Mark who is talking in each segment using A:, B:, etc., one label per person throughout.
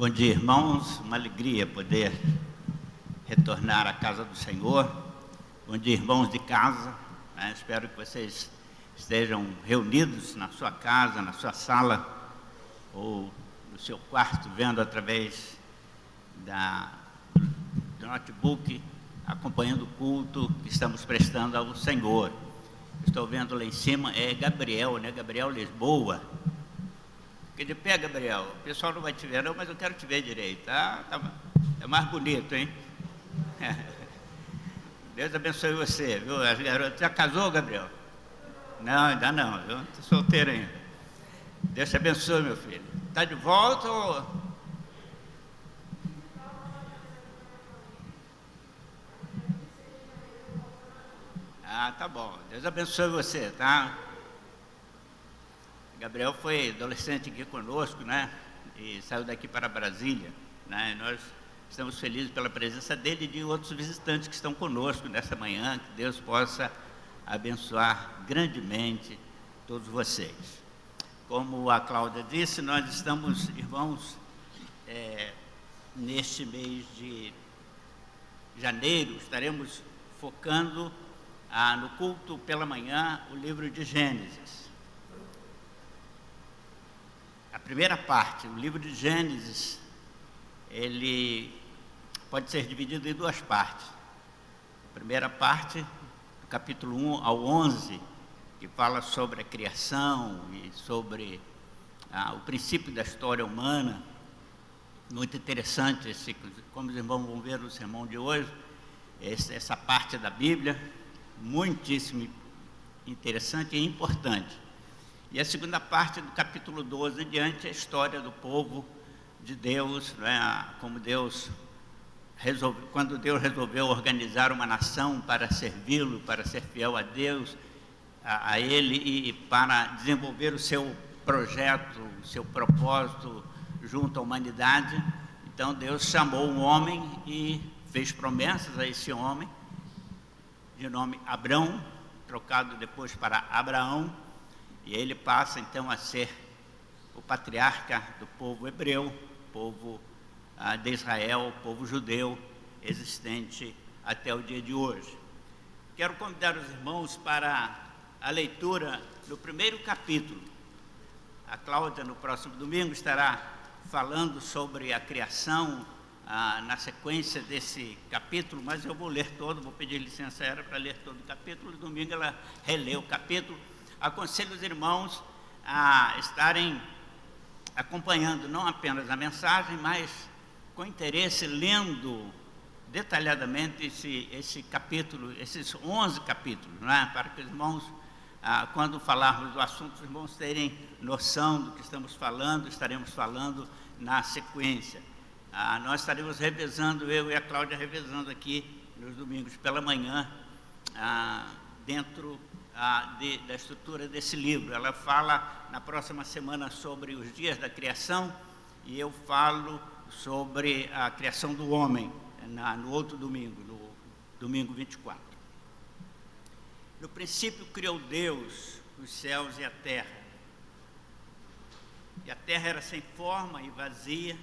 A: Bom dia, irmãos. Uma alegria poder retornar à casa do Senhor. Bom dia, irmãos de casa. Espero que vocês estejam reunidos na sua casa, na sua sala ou no seu quarto, vendo através do notebook, acompanhando o culto que estamos prestando ao Senhor. Estou vendo lá em cima, é Gabriel, né? Gabriel Lisboa. Fica de pé, Gabriel. O pessoal não vai te ver não, mas eu quero te ver direito. É mais bonito, hein? Deus abençoe você, viu? As garotas, já casou, Gabriel? Não, ainda não, viu? Estou solteiro ainda. Deus te abençoe, meu filho. Está de volta ou... tá bom. Deus abençoe você, tá? Gabriel foi adolescente aqui conosco, né? E saiu daqui para Brasília, né? E nós estamos felizes pela presença dele e de outros visitantes que estão conosco nessa manhã. Que Deus possa abençoar grandemente todos vocês. Como a Cláudia disse, nós estamos, irmãos, neste mês de janeiro, estaremos focando no culto pela manhã o livro de Gênesis. A primeira parte, o livro de Gênesis, ele pode ser dividido em duas partes. A primeira parte, do capítulo 1 ao 11, que fala sobre a criação e sobre o princípio da história humana. Muito interessante, como os irmãos vão ver no sermão de hoje, essa parte da Bíblia, muitíssimo interessante e importante. E a segunda parte, do capítulo 12 em diante, é a história do povo de Deus, né? Como quando Deus resolveu organizar uma nação para servi-lo, para ser fiel a Deus, a Ele, e para desenvolver o seu projeto, o seu propósito junto à humanidade. Então Deus chamou um homem e fez promessas a esse homem, de nome Abrão, trocado depois para Abraão, e ele passa então a ser o patriarca do povo hebreu, povo de Israel, povo judeu, existente até o dia de hoje. Quero convidar os irmãos para a leitura do primeiro capítulo. A Cláudia, no próximo domingo, estará falando sobre a criação na sequência desse capítulo, mas eu vou ler todo, vou pedir licença a ela para ler todo o capítulo, e domingo ela relê o capítulo. Aconselho os irmãos a estarem acompanhando não apenas a mensagem, mas com interesse lendo detalhadamente esse capítulo, esses 11 capítulos, né? Para que os irmãos, quando falarmos do assunto, os irmãos terem noção do que estamos falando, estaremos falando na sequência. Nós estaremos revezando, eu e a Cláudia revezando aqui nos domingos pela manhã, dentro da estrutura desse livro. Ela fala na próxima semana sobre os dias da criação e eu falo sobre a criação do homem no outro domingo, no domingo 24. No princípio criou Deus os céus e a terra era sem forma e vazia,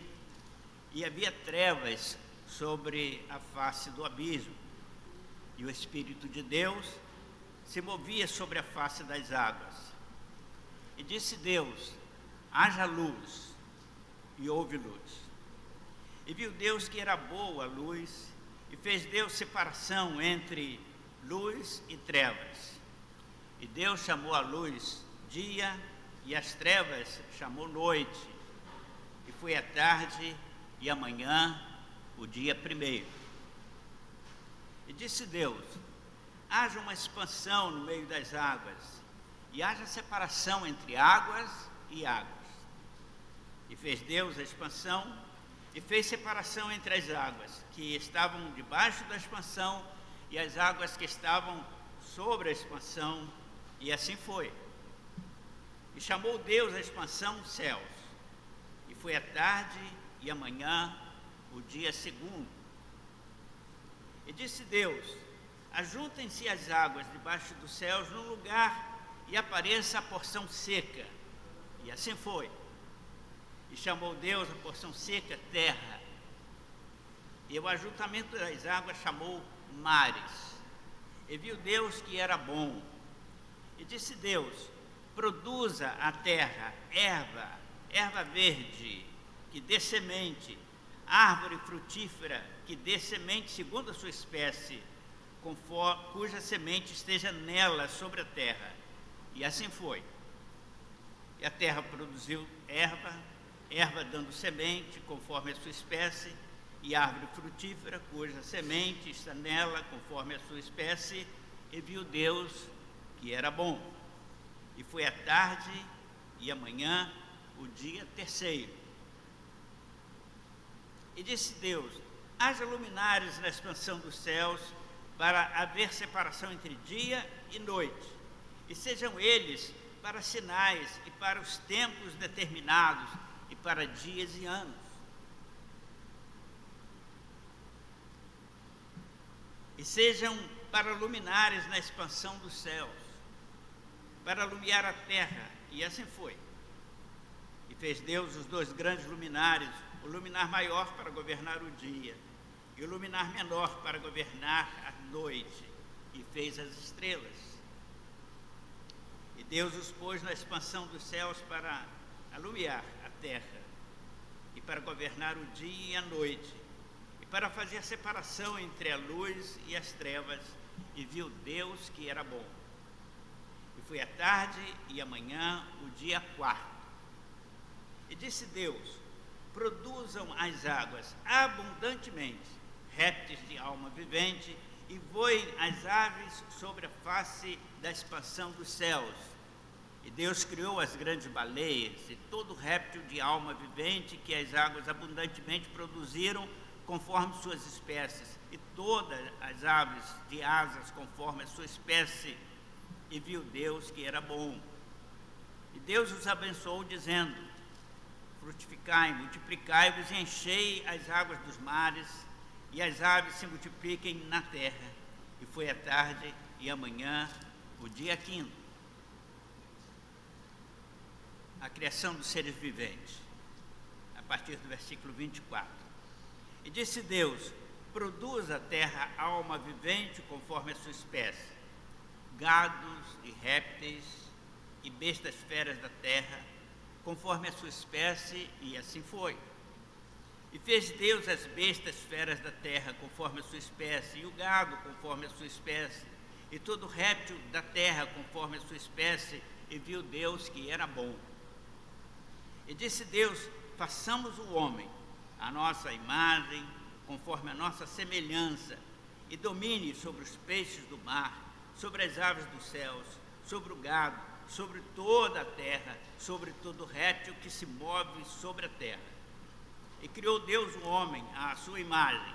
A: e havia trevas sobre a face do abismo, e o Espírito de Deus se movia sobre a face das águas. E disse Deus: haja luz, e houve luz. E viu Deus que era boa a luz, e fez Deus separação entre luz e trevas. E Deus chamou a luz dia, e as trevas chamou noite. E foi a tarde e a manhã, o dia primeiro. E disse Deus: haja uma expansão no meio das águas, e haja separação entre águas e águas. E fez Deus a expansão, e fez separação entre as águas que estavam debaixo da expansão e as águas que estavam sobre a expansão, e assim foi. E chamou Deus a expansão céus, e foi a tarde e a manhã, o dia segundo. E disse Deus: ajuntem-se as águas debaixo dos céus num lugar, e apareça a porção seca. E assim foi. E chamou Deus a porção seca, terra. E o ajuntamento das águas chamou mares. E viu Deus que era bom. E disse Deus: produza a terra erva verde, que dê semente, árvore frutífera, que dê semente segundo a sua espécie, cuja semente esteja nela sobre a terra. E assim foi. E a terra produziu erva dando semente, conforme a sua espécie, e árvore frutífera, cuja semente está nela, conforme a sua espécie, e viu Deus que era bom. E foi a tarde e a manhã, o dia terceiro. E disse Deus: haja luminares na expansão dos céus, para haver separação entre dia e noite, e sejam eles para sinais e para os tempos determinados, e para dias e anos. E sejam para luminares na expansão dos céus, para alumiar a terra. E assim foi. E fez Deus os dois grandes luminares, o luminar maior para governar o dia, e o luminar menor para governar a noite, e fez as estrelas. E Deus os pôs na expansão dos céus para alumiar a terra, e para governar o dia e a noite, e para fazer a separação entre a luz e as trevas. E viu Deus que era bom. E foi a tarde e a manhã, o dia quarto. E disse Deus: produzam as águas abundantemente, répteis de alma vivente, e voem as aves sobre a face da expansão dos céus. E Deus criou as grandes baleias e todo réptil de alma vivente que as águas abundantemente produziram, conforme suas espécies, e todas as aves de asas conforme a sua espécie. E viu Deus que era bom. E Deus os abençoou, dizendo: frutificai, multiplicai-vos e enchei as águas dos mares, e as aves se multipliquem na terra. E foi a tarde e a manhã, o dia quinto. A criação dos seres viventes, a partir do versículo 24. E disse Deus: produza a terra alma vivente conforme a sua espécie, gados e répteis e bestas feras da terra, conforme a sua espécie. E assim foi. E fez Deus as bestas feras da terra, conforme a sua espécie, e o gado, conforme a sua espécie, e todo réptil da terra, conforme a sua espécie. E viu Deus que era bom. E disse Deus: façamos o homem a nossa imagem, conforme a nossa semelhança, e domine sobre os peixes do mar, sobre as aves dos céus, sobre o gado, sobre toda a terra, sobre todo réptil que se move sobre a terra. E criou Deus o homem à sua imagem,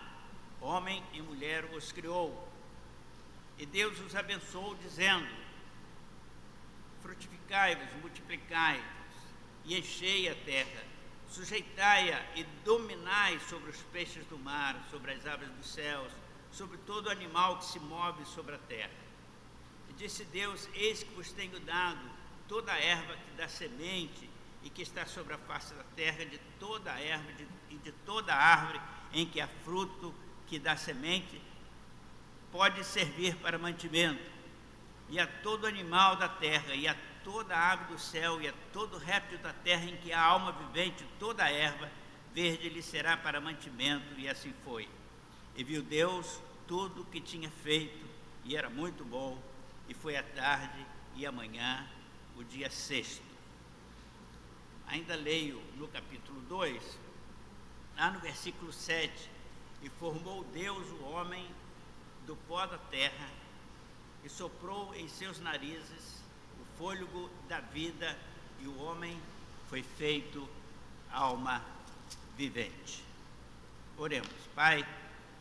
A: homem e mulher os criou. E Deus os abençoou, dizendo: frutificai-vos, multiplicai-vos, e enchei a terra, sujeitai-a e dominai sobre os peixes do mar, sobre as aves dos céus, sobre todo animal que se move sobre a terra. E disse Deus: eis que vos tenho dado toda a erva que dá semente e que está sobre a face da terra, de toda a erva e de toda a árvore em que há fruto que dá semente, pode servir para mantimento, e a todo animal da terra, e a toda a ave do céu, e a todo réptil da terra em que há alma vivente, toda a erva verde lhe será para mantimento. E assim foi. E viu Deus tudo o que tinha feito, e era muito bom. E foi a tarde e a manhã, o dia sexto. Ainda leio no capítulo 2, lá no versículo 7, e formou Deus o homem do pó da terra, e soprou em seus narizes o fôlego da vida, e o homem foi feito alma vivente. Oremos. Pai,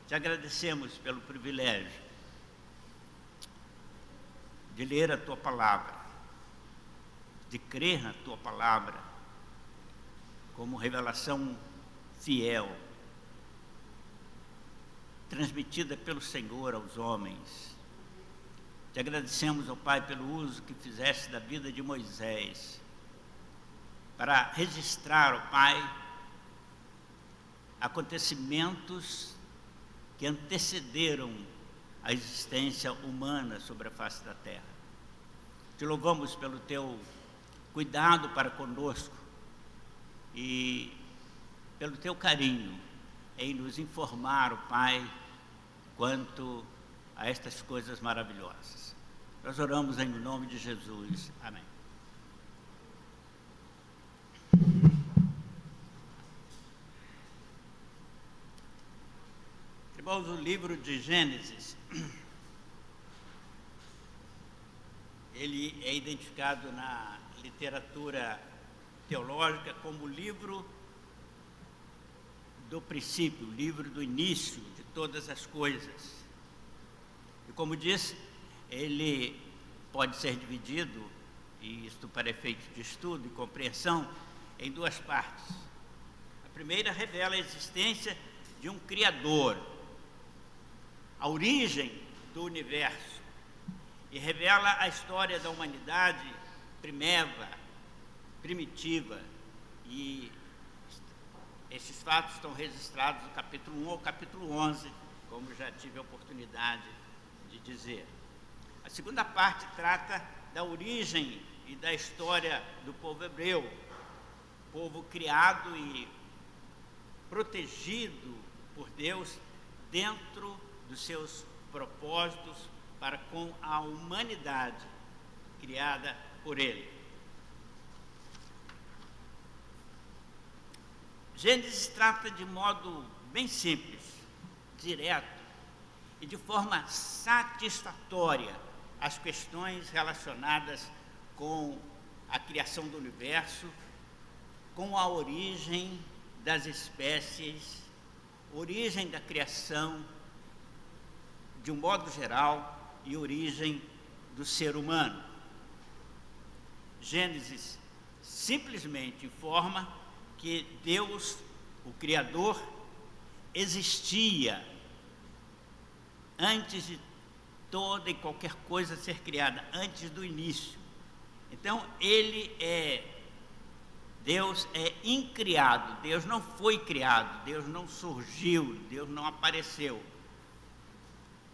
A: te agradecemos pelo privilégio de ler a tua palavra, de crer na tua palavra como revelação fiel, transmitida pelo Senhor aos homens. Te agradecemos, ó Pai, pelo uso que fizeste da vida de Moisés, para registrar, ó Pai, acontecimentos que antecederam a existência humana sobre a face da terra. Te louvamos pelo teu cuidado para conosco e pelo teu carinho em nos informar, ó Pai, quanto a estas coisas maravilhosas. Nós oramos em nome de Jesus. Amém. Irmãos, o livro de Gênesis, ele é identificado na literatura teológica como o livro do princípio, o livro do início de todas as coisas. E como disse, ele pode ser dividido, e isto para efeitos de estudo e compreensão, em duas partes. A primeira revela a existência de um Criador, a origem do universo, e revela a história da humanidade primitiva, e esses fatos estão registrados do capítulo 1 ao capítulo 11, como já tive a oportunidade de dizer. A segunda parte trata da origem e da história do povo hebreu, povo criado e protegido por Deus dentro dos seus propósitos para com a humanidade criada por Ele. Gênesis trata de modo bem simples, direto e de forma satisfatória as questões relacionadas com a criação do universo, com a origem das espécies, origem da criação de um modo geral e origem do ser humano. Gênesis simplesmente informa que Deus, o Criador, existia antes de toda e qualquer coisa ser criada, antes do início. Então, Deus é incriado, Deus não foi criado, Deus não surgiu, Deus não apareceu.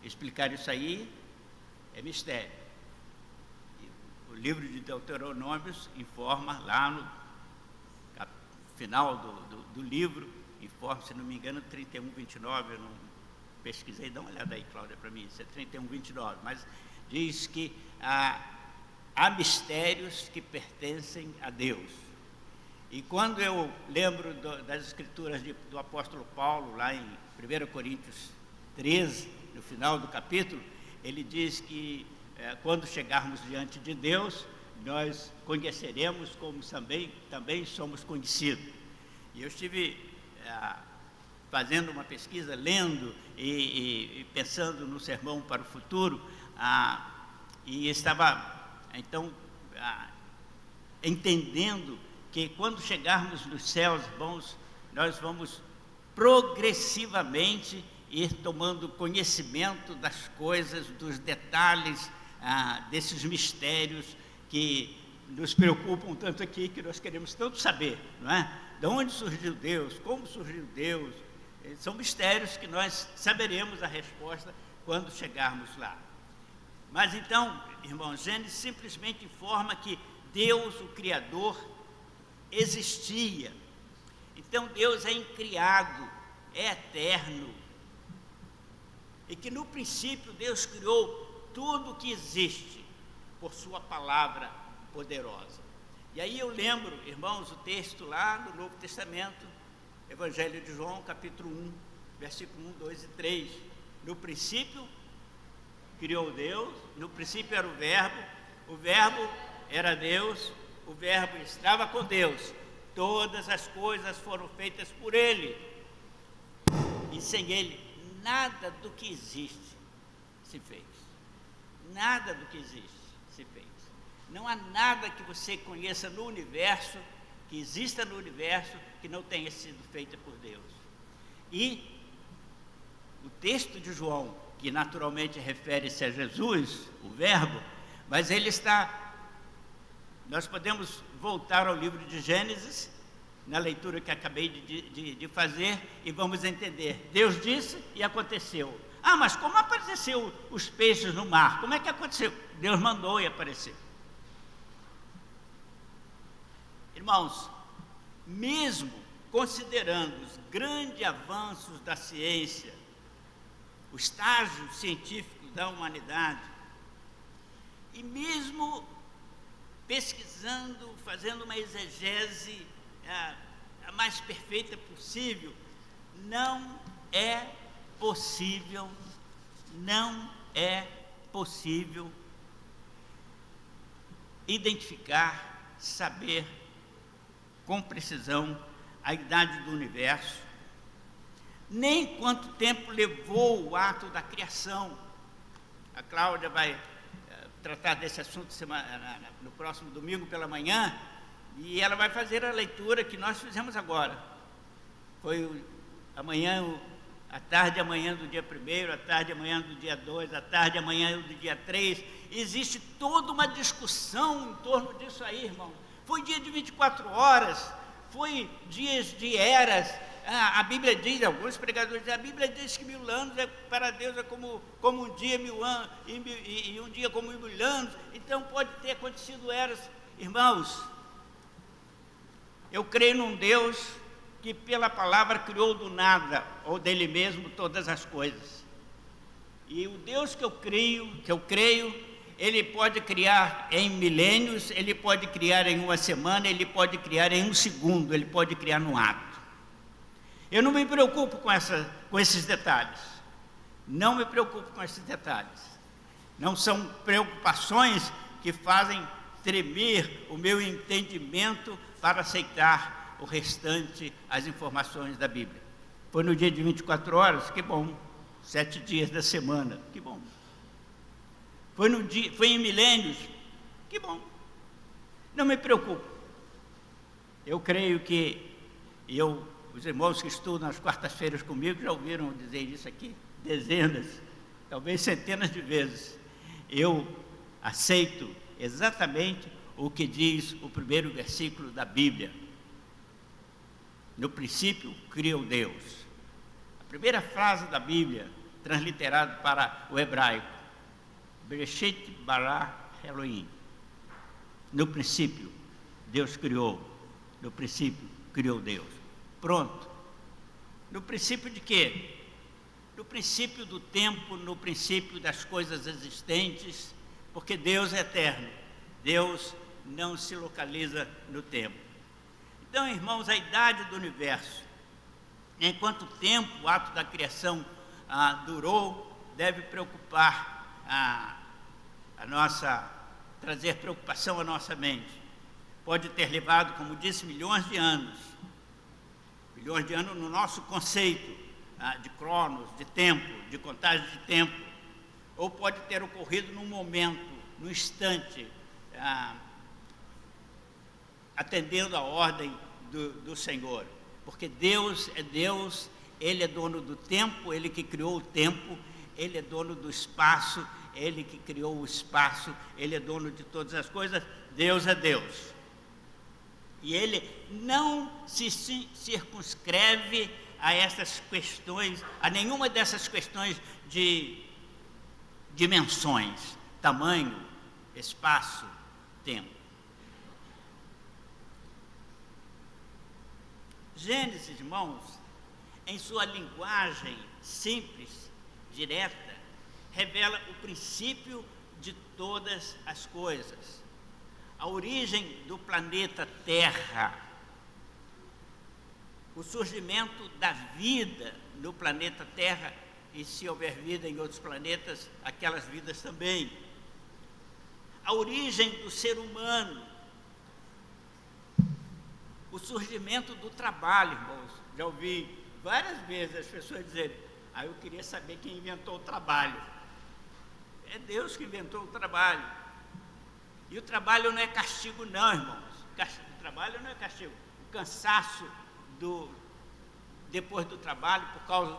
A: Explicar isso aí é mistério. O livro de Deuteronômios informa lá no final do livro, informa, se não me engano, 31, 29, eu não pesquisei, dá uma olhada aí, Cláudia, para mim, isso é 31, 29, mas diz que há mistérios que pertencem a Deus. E quando eu lembro das escrituras do apóstolo Paulo, lá em 1 Coríntios 13, no final do capítulo, ele diz que quando chegarmos diante de Deus, nós conheceremos como também somos conhecidos. E eu estive fazendo uma pesquisa, lendo e pensando no sermão para o futuro, e estava, então, entendendo que quando chegarmos nos céus, nós vamos progressivamente ir tomando conhecimento das coisas, dos detalhes, desses mistérios que nos preocupam tanto aqui, que nós queremos tanto saber, não é? De onde surgiu Deus, como surgiu Deus, são mistérios que nós saberemos a resposta quando chegarmos lá. Mas então, irmãos, Gênesis simplesmente informa que Deus, o Criador, existia. Então Deus é incriado, é eterno, e que no princípio Deus criou tudo o que existe por sua palavra poderosa. E aí eu lembro, irmãos, o texto lá do Novo Testamento, Evangelho de João, capítulo 1, versículo 1, 2 e 3. No princípio criou Deus, no princípio era o verbo era Deus, o verbo estava com Deus, todas as coisas foram feitas por Ele, e sem Ele nada do que existe se fez. Nada do que existe se fez. Não há nada que você conheça no universo, que exista no universo, que não tenha sido feita por Deus. E o texto de João, que naturalmente refere-se a Jesus, o verbo, mas ele está Nós podemos voltar ao livro de Gênesis, na leitura que acabei de fazer, e vamos entender. Deus disse e aconteceu. Ah, mas como apareceu os peixes no mar? Como é que aconteceu? Deus mandou e apareceu. Irmãos, mesmo considerando os grandes avanços da ciência, o estágio científico da humanidade, e mesmo pesquisando, fazendo uma exegese a mais perfeita possível, não é possível identificar, saber com precisão a idade do universo, nem quanto tempo levou o ato da criação. A Cláudia vai tratar desse assunto no próximo domingo pela manhã, e ela vai fazer a leitura que nós fizemos agora. Foi amanhã, a tarde e amanhã do dia 1º, a tarde e amanhã do dia 2, a tarde e amanhã do dia 3. Existe toda uma discussão em torno disso aí, irmão. Foi dia de 24 horas, foi dias de eras. A Bíblia diz, alguns pregadores dizem, a Bíblia diz que 1000 anos para Deus é como um dia 1000 anos, e um dia como 1000 anos. Então pode ter acontecido eras. Irmãos, eu creio num Deus que pela palavra criou do nada, ou dele mesmo, todas as coisas. E o Deus que eu creio, ele pode criar em milênios, ele pode criar em uma semana, ele pode criar em um segundo, ele pode criar num ato. Eu não me preocupo com esses detalhes. Não me preocupo com esses detalhes. Não são preocupações que fazem tremer o meu entendimento para aceitar o restante, as informações da Bíblia. Foi no dia de 24 horas, que bom. 7 dias da semana, que bom. Foi em milênios, que bom. Não me preocupo. Eu creio que os irmãos que estudam nas quartas-feiras comigo já ouviram dizer isso aqui dezenas, talvez centenas de vezes. Eu aceito exatamente o que diz o primeiro versículo da Bíblia. No princípio, criou Deus. A primeira frase da Bíblia, transliterado para o hebraico, Bereshit bara Elohim. No princípio, Deus criou. No princípio, criou Deus. Pronto. No princípio de quê? No princípio do tempo, no princípio das coisas existentes, porque Deus é eterno. Deus não se localiza no tempo. Então, irmãos, a idade do universo, em quanto tempo o ato da criação durou, deve preocupar trazer preocupação à nossa mente. Pode ter levado, como disse, milhões de anos no nosso conceito de cronos, de tempo, de contagem de tempo, ou pode ter ocorrido num momento, num instante, atendendo à ordem do Senhor, porque Deus é Deus, Ele é dono do tempo, Ele que criou o tempo, Ele é dono do espaço, Ele que criou o espaço, Ele é dono de todas as coisas. Deus é Deus. E Ele não se circunscreve a essas questões, a nenhuma dessas questões de dimensões, tamanho, espaço, tempo. Gênesis, irmãos, em sua linguagem simples, direta, revela o princípio de todas as coisas. A origem do planeta Terra, o surgimento da vida no planeta Terra, e se houver vida em outros planetas, aquelas vidas também. A origem do ser humano, o surgimento do trabalho, irmãos. Já ouvi várias vezes as pessoas dizerem, eu queria saber quem inventou o trabalho. É Deus que inventou o trabalho. E o trabalho não é castigo não, irmãos. O trabalho não é castigo. O cansaço depois do trabalho, por causa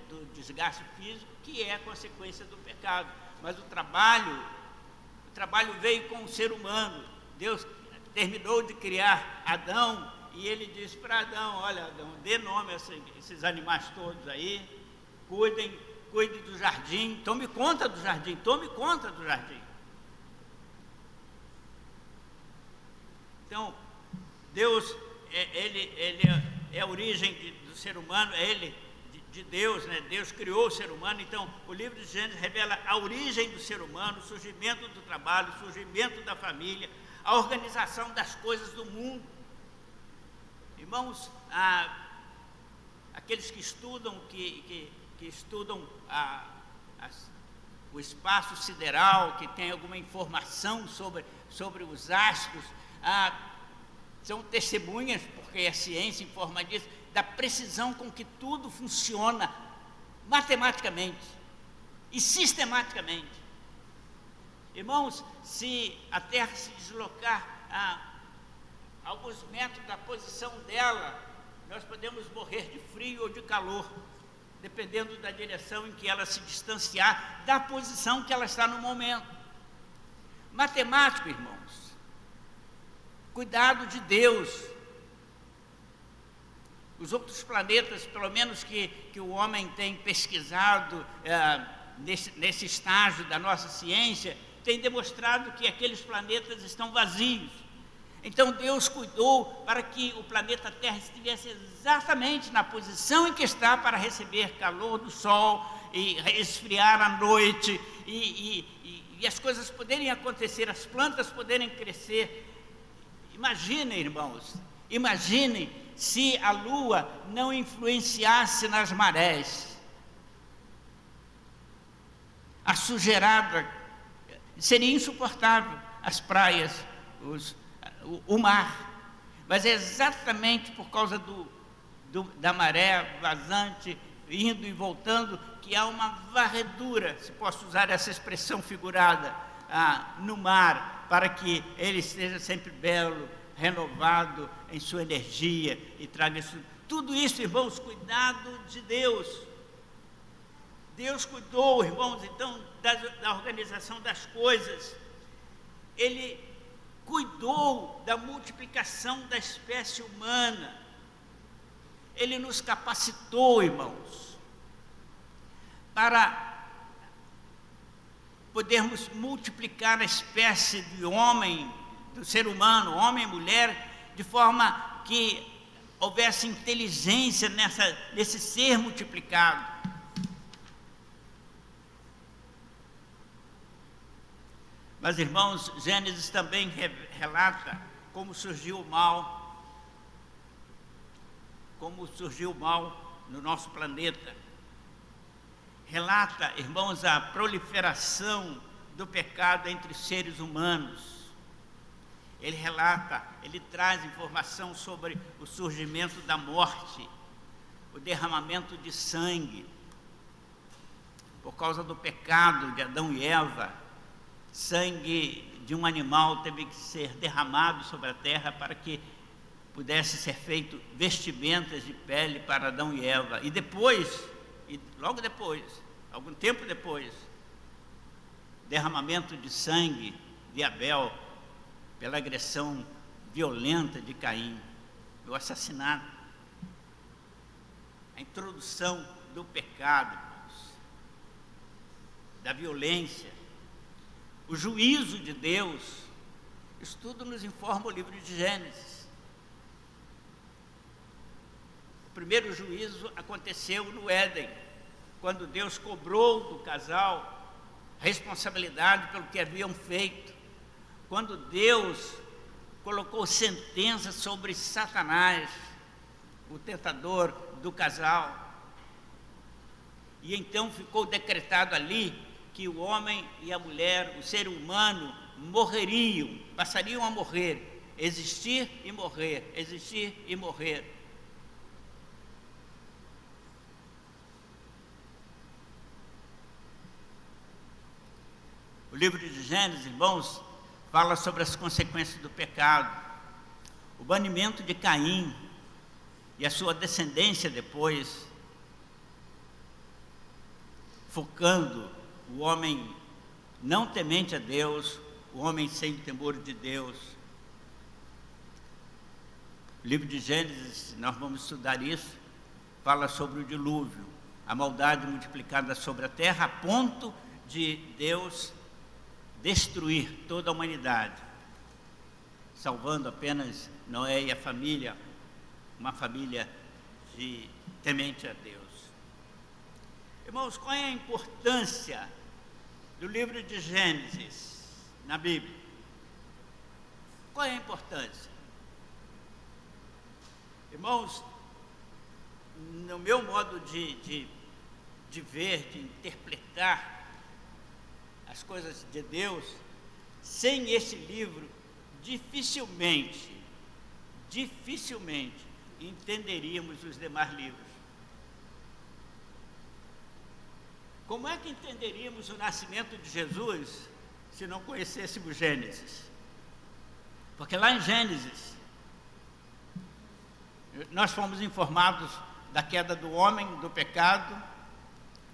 A: do desgaste físico, que é a consequência do pecado. Mas o trabalho veio com o ser humano. Deus terminou de criar Adão, e ele disse para Adão: olha, Adão, dê nome a esses animais todos aí, cuide do jardim, tome conta do jardim, tome conta do jardim. Então, Deus, ele é a origem do ser humano, é ele de Deus, né? Deus criou o ser humano. Então, o livro de Gênesis revela a origem do ser humano, o surgimento do trabalho, o surgimento da família, a organização das coisas do mundo. Irmãos, aqueles que estudam, que estudam o espaço sideral, que tem alguma informação sobre os astros, são testemunhas, porque a ciência informa disso, da precisão com que tudo funciona matematicamente e sistematicamente. Irmãos, se a Terra se deslocar alguns metros da posição dela, nós podemos morrer de frio ou de calor, dependendo da direção em que ela se distanciar da posição que ela está no momento. Matemático, irmãos, cuidado de Deus. Os outros planetas, pelo menos que o homem tem pesquisado nesse estágio da nossa ciência, tem demonstrado que aqueles planetas estão vazios. Então Deus cuidou para que o planeta Terra estivesse exatamente na posição em que está, para receber calor do Sol e esfriar à noite, e as coisas poderem acontecer, as plantas poderem crescer. Imaginem, irmãos, imaginem se a Lua não influenciasse nas marés. A sujeirada seria insuportável, as praias, o mar. Mas é exatamente por causa da maré vazante, indo e voltando, que há uma varredura, se posso usar essa expressão figurada, no mar, para que ele esteja sempre belo, renovado em sua energia e traga isso. Tudo isso, irmãos, cuidado de Deus. Deus cuidou, irmãos, então, da organização das coisas. Ele cuidou da multiplicação da espécie humana. Ele nos capacitou, irmãos, para podermos multiplicar a espécie de homem, do ser humano, homem e mulher, de forma que houvesse inteligência nesse ser multiplicado. Mas, irmãos, Gênesis também relata como surgiu o mal, no nosso planeta. Relata, irmãos, a proliferação do pecado entre seres humanos. Ele relata, ele traz informação sobre o surgimento da morte, o derramamento de sangue, por causa do pecado de Adão e Eva. Sangue de um animal teve que ser derramado sobre a terra para que pudesse ser feito vestimentas de pele para Adão e Eva. E depois, logo depois, algum tempo depois, derramamento de sangue de Abel pela agressão violenta de Caim, o assassinato, a introdução do pecado, irmãos, da violência, o juízo de Deus. Isso tudo nos informa o livro de Gênesis. O primeiro juízo aconteceu no Éden, quando Deus cobrou do casal responsabilidade pelo que haviam feito, quando Deus colocou sentença sobre Satanás, o tentador do casal. E então ficou decretado ali que o homem e a mulher, o ser humano, morreriam, passariam a morrer, existir e morrer, existir e morrer. O livro de Gênesis, irmãos, fala sobre as consequências do pecado, o banimento de Caim e a sua descendência depois, focando o homem não temente a Deus, o homem sem temor de Deus. O livro de Gênesis, nós vamos estudar isso, fala sobre o dilúvio, a maldade multiplicada sobre a terra, a ponto de Deus destruir toda a humanidade, salvando apenas Noé e a família, uma família de temente a Deus. Irmãos, qual é a importância do livro de Gênesis na Bíblia? Qual é a importância? Irmãos, no meu modo de ver, de interpretar as coisas de Deus, sem esse livro, dificilmente entenderíamos os demais livros. Como é que entenderíamos o nascimento de Jesus se não conhecêssemos Gênesis? Porque lá em Gênesis, nós fomos informados da queda do homem, do pecado,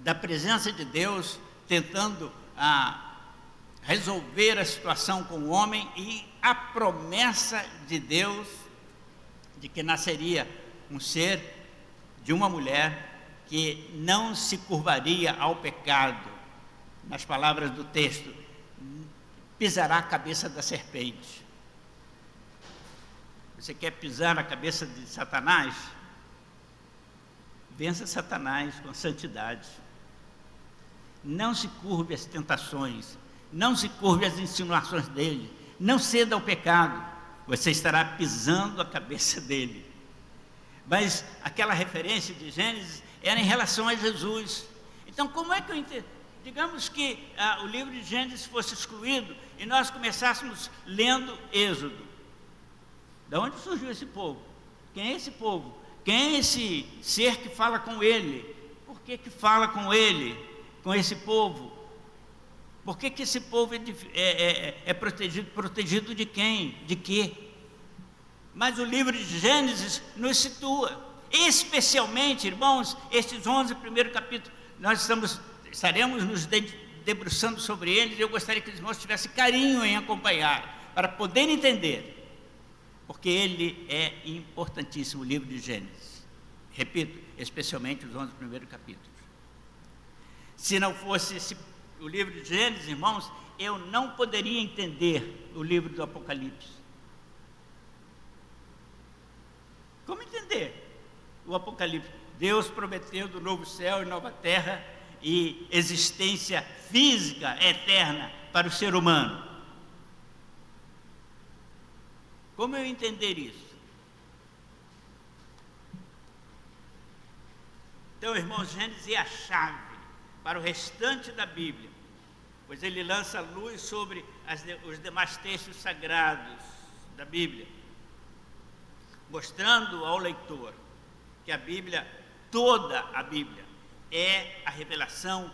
A: da presença de Deus tentando resolver a situação com o homem e a promessa de Deus de que nasceria um ser de uma mulher que não se curvaria ao pecado. Nas palavras do texto, pisará a cabeça da serpente. Você quer pisar na cabeça de Satanás? Vença Satanás com santidade. Não se curve às tentações, não se curve às insinuações dele, não ceda ao pecado, você estará pisando a cabeça dele. Mas aquela referência de Gênesis era em relação a Jesus. Então, como é que eu entendo? Digamos que o livro de Gênesis fosse excluído e nós começássemos lendo Êxodo. De onde surgiu esse povo? Quem é esse povo? Quem é esse ser que fala com ele? Por que fala com ele, com esse povo? Por que esse povo é protegido de quem? De quê? Mas o livro de Gênesis nos situa, especialmente, irmãos, estes 11 primeiros capítulos. Nós estaremos nos debruçando sobre eles, e eu gostaria que os irmãos tivessem carinho em acompanhar, para poder entender, porque ele é importantíssimo, o livro de Gênesis. Repito, especialmente os 11 primeiros capítulos. Se não fosse o livro de Gênesis, irmãos, eu não poderia entender o livro do Apocalipse. Como entender o Apocalipse? Deus prometeu do novo céu e nova terra e existência física eterna para o ser humano. Como eu entender isso? Então, irmãos, Gênesis é a chave para o restante da Bíblia, pois ele lança luz sobre os demais textos sagrados da Bíblia, mostrando ao leitor que a Bíblia, toda a Bíblia, é a revelação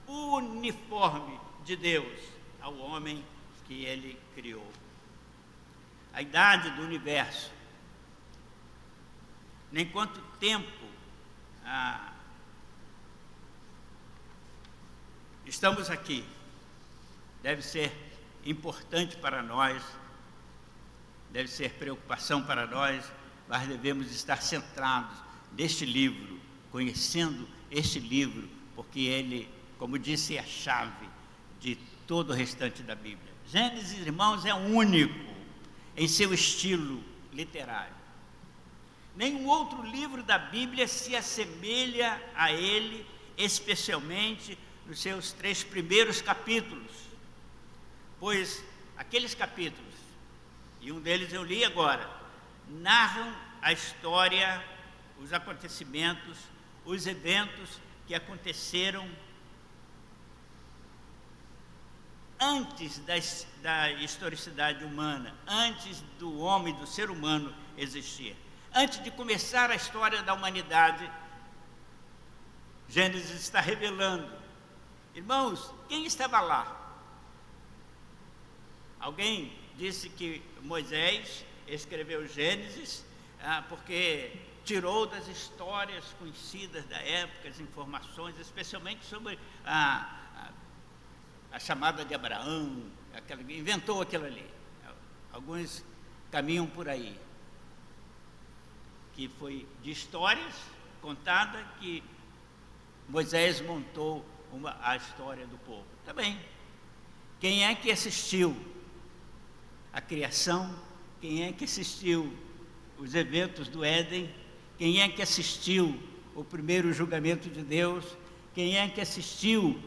A: uniforme de Deus ao homem que ele criou. A idade do universo, nem quanto tempo estamos aqui, deve ser importante para nós, deve ser preocupação para nós, mas devemos estar centrados neste livro, conhecendo este livro, porque ele, como disse, é a chave de todo o restante da Bíblia. Gênesis, irmãos, é único em seu estilo literário. Nenhum outro livro da Bíblia se assemelha a ele, especialmente nos seus 3 primeiros capítulos, pois aqueles capítulos, e um deles eu li agora, narram a história, os acontecimentos, os eventos que aconteceram antes da historicidade humana, antes do homem, do ser humano existir. Antes de começar a história da humanidade, Gênesis está revelando. Irmãos, quem estava lá? Alguém disse que Moisés escreveu Gênesis porque tirou das histórias conhecidas da época as informações, especialmente sobre a chamada de Abraão, inventou aquilo ali. Alguns caminham por aí. que foi de histórias contada que Moisés montou a história do povo. Tá bem. Quem é que assistiu a criação? Quem é que assistiu os eventos do Éden? Quem é que assistiu o primeiro julgamento de Deus? Quem é que assistiu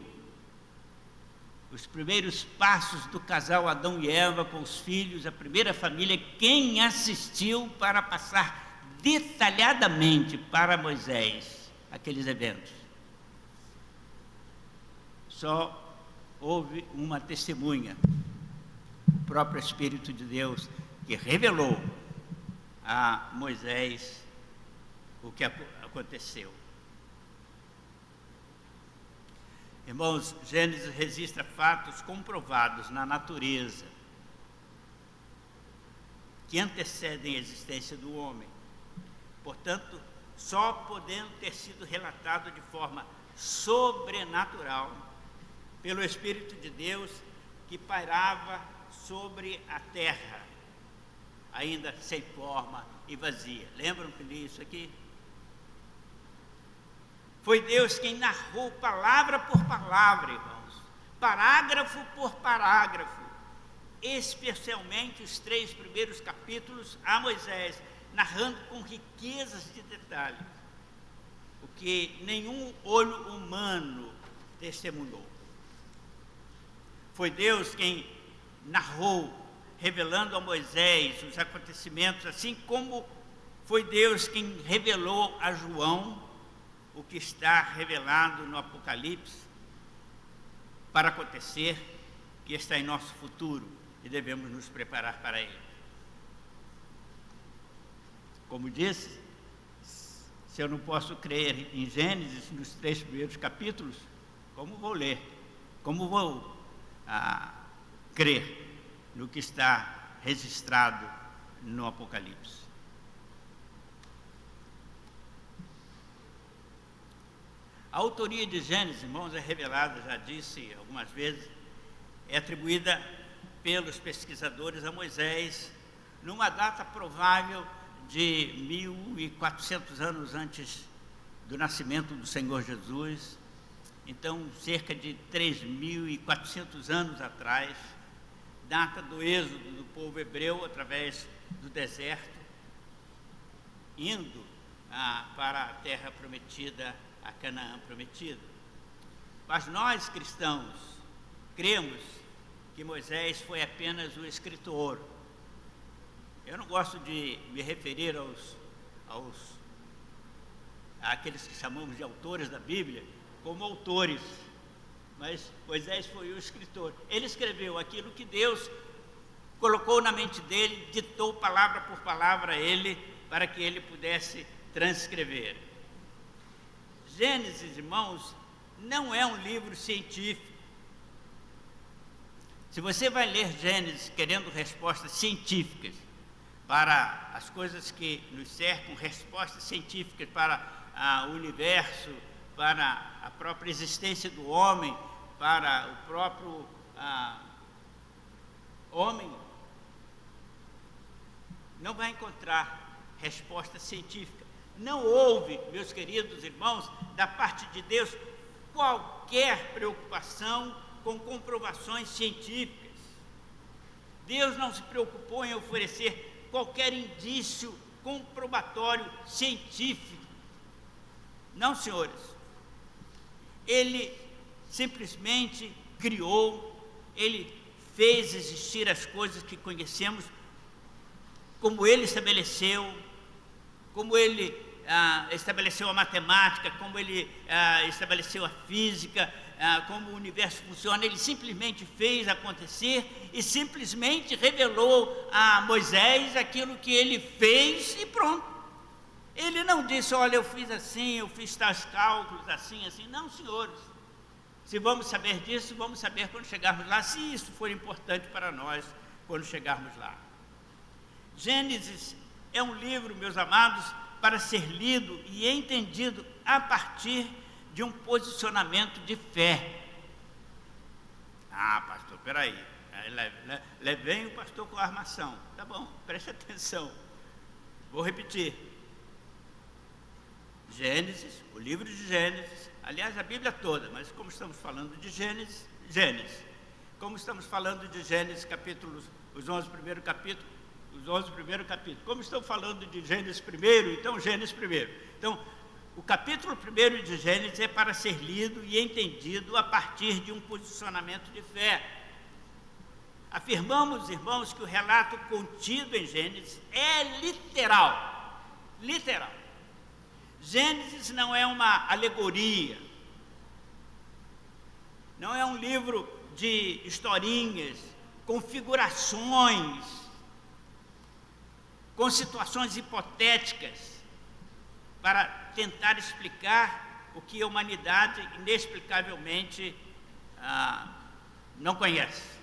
A: os primeiros passos do casal Adão e Eva com os filhos, a primeira família? Quem assistiu para passar detalhadamente para Moisés aqueles eventos? Só houve uma testemunha, o próprio Espírito de Deus, que revelou a Moisés o que aconteceu. Irmãos, Gênesis registra fatos comprovados na natureza que antecedem a existência do homem. Portanto, só podendo ter sido relatado de forma sobrenatural pelo Espírito de Deus que pairava sobre a terra, ainda sem forma e vazia. Lembram que li isso aqui? Foi Deus quem narrou palavra por palavra, irmãos, parágrafo por parágrafo, especialmente os 3 primeiros capítulos a Moisés, narrando com riquezas de detalhes o que nenhum olho humano testemunhou. Foi Deus quem narrou, revelando a Moisés os acontecimentos, assim como foi Deus quem revelou a João o que está revelado no Apocalipse para acontecer, que está em nosso futuro e devemos nos preparar para ele. Como disse, se eu não posso crer em Gênesis nos 3 primeiros capítulos, como vou ler? Como vou crer no que está registrado no Apocalipse? A autoria de Gênesis, irmãos, é revelada, já disse algumas vezes, é atribuída pelos pesquisadores a Moisés, numa data provável de 1400 anos antes do nascimento do Senhor Jesus, então cerca de 3.400 anos atrás, data do êxodo do povo hebreu através do deserto, indo para a terra prometida, a Canaã prometida. Mas nós cristãos cremos que Moisés foi apenas o escritor. Eu não gosto de me referir àqueles que chamamos de autores da Bíblia como autores, mas Moisés foi o escritor. Ele escreveu aquilo que Deus colocou na mente dele, ditou palavra por palavra a ele, para que ele pudesse transcrever. Gênesis, irmãos, não é um livro científico. Se você vai ler Gênesis querendo respostas científicas para as coisas que nos cercam, respostas científicas para o universo, para a própria existência do homem, para o próprio homem, não vai encontrar resposta científica. Não houve, meus queridos irmãos, da parte de Deus, qualquer preocupação com comprovações científicas. Deus não se preocupou em oferecer qualquer indício comprobatório científico. Não, senhores. Ele simplesmente criou, ele fez existir as coisas que conhecemos, como ele estabeleceu, como ele estabeleceu a matemática, como ele estabeleceu a física, como o universo funciona. Ele simplesmente fez acontecer e simplesmente revelou a Moisés aquilo que ele fez e pronto. Ele não disse, olha, eu fiz assim, eu fiz tais cálculos, assim, assim. Não, senhores. Se vamos saber disso, vamos saber quando chegarmos lá, se isso for importante para nós quando chegarmos lá. Gênesis é um livro, meus amados, para ser lido e entendido a partir de um posicionamento de fé. Pastor, peraí, levei o pastor com a armação. Tá bom, preste atenção. Vou repetir. Gênesis, o livro de Gênesis, aliás, a Bíblia toda, mas como estamos falando de Gênesis, Gênesis. Como estamos falando de Gênesis, capítulos, os 11 primeiros capítulos, como estamos falando de Gênesis primeiro, então Gênesis primeiro. Então, o capítulo 1 de Gênesis é para ser lido e entendido a partir de um posicionamento de fé. Afirmamos, irmãos, que o relato contido em Gênesis é literal. Literal. Gênesis não é uma alegoria, não é um livro de historinhas, configurações, com situações hipotéticas, para tentar explicar o que a humanidade inexplicavelmente não conhece.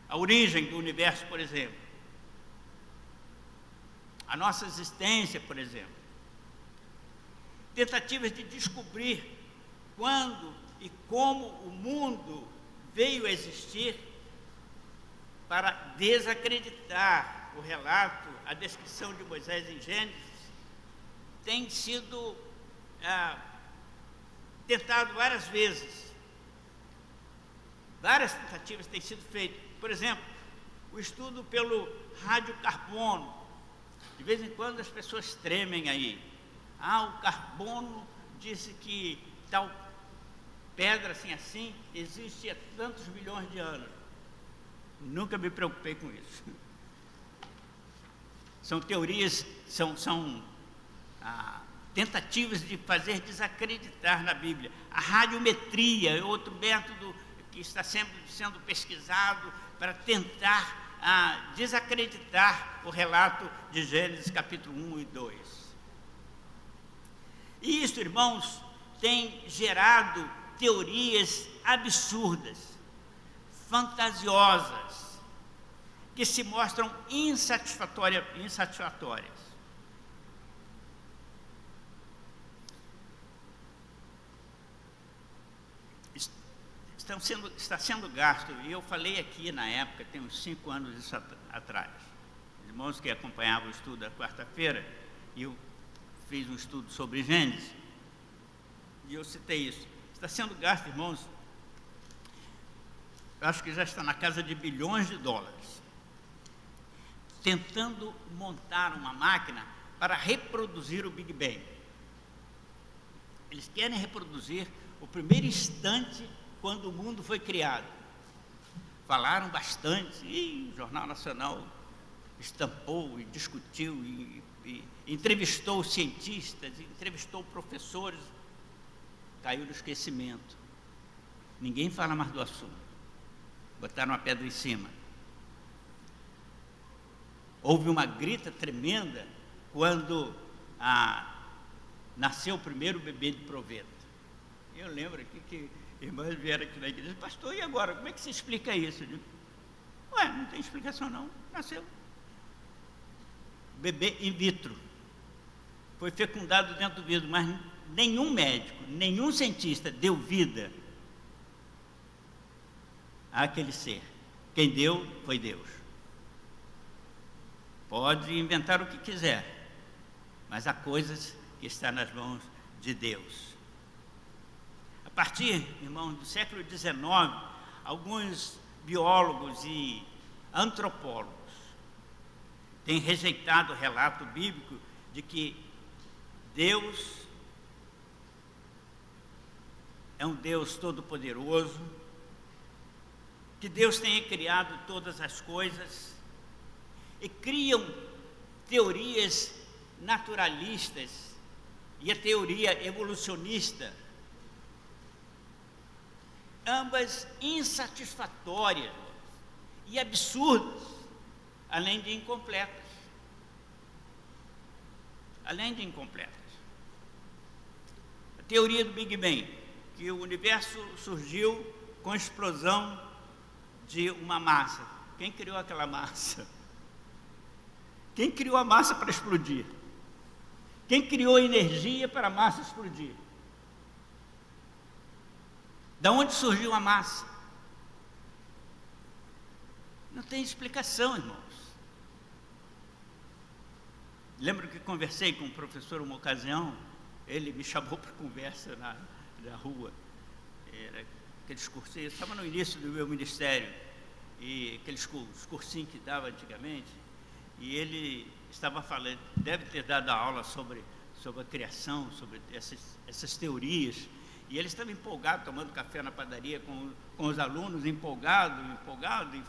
A: A origem do universo, por exemplo. A nossa existência, por exemplo. Tentativas de descobrir quando e como o mundo veio a existir, para desacreditar o relato, a descrição de Moisés em Gênesis, tem sido tentado várias vezes. Várias tentativas têm sido feitas. Por exemplo, o estudo pelo radiocarbono. De vez em quando as pessoas tremem aí. O carbono disse que tal pedra assim existe há tantos milhões de anos. Nunca me preocupei com isso. São teorias, são tentativas de fazer desacreditar na Bíblia. A radiometria é outro método que está sempre sendo pesquisado para tentar desacreditar o relato de Gênesis capítulo 1 e 2. E isso, irmãos, tem gerado teorias absurdas, fantasiosas, que se mostram insatisfatórias. Está sendo gasto, e eu falei aqui na época, tem uns 5 anos isso atrás, os irmãos que acompanhavam o estudo da quarta-feira, e eu fiz um estudo sobre Gênesis, e eu citei isso. Está sendo gasto, irmãos, eu acho que já está na casa de bilhões de dólares, tentando montar uma máquina para reproduzir o Big Bang. Eles querem reproduzir o primeiro instante quando o mundo foi criado. Falaram bastante, e o Jornal Nacional estampou e discutiu, e entrevistou cientistas, entrevistou professores, caiu no esquecimento. Ninguém fala mais do assunto. Botaram uma pedra em cima. Houve uma grita tremenda quando nasceu o primeiro bebê de proveta. Eu lembro aqui que irmãs vieram aqui na igreja: pastor, e agora? Como é que se explica isso? Eu digo: não tem explicação não, nasceu. Bebê in vitro. Foi fecundado dentro do vidro, mas nenhum médico, nenhum cientista deu vida àquele ser. Quem deu foi Deus. Pode inventar o que quiser, mas há coisas que estão nas mãos de Deus. A partir, irmãos, do século XIX, alguns biólogos e antropólogos têm rejeitado o relato bíblico de que Deus é um Deus todo-poderoso, que Deus tenha criado todas as coisas, e criam teorias naturalistas e a teoria evolucionista, ambas insatisfatórias e absurdas, além de incompletas. A teoria do Big Bang, que o universo surgiu com a explosão de uma massa. Quem criou aquela massa? Quem criou a massa para explodir? Quem criou a energia para a massa explodir? Da onde surgiu a massa? Não tem explicação, irmãos. Lembro que conversei com um professor uma ocasião, ele me chamou para conversa na rua. Era aqueles cursinhos, estava no início do meu ministério, e aqueles cursinhos que dava antigamente, e ele estava falando, deve ter dado aula sobre a criação, sobre essas teorias, e ele estava empolgado, tomando café na padaria com os alunos, empolgado, e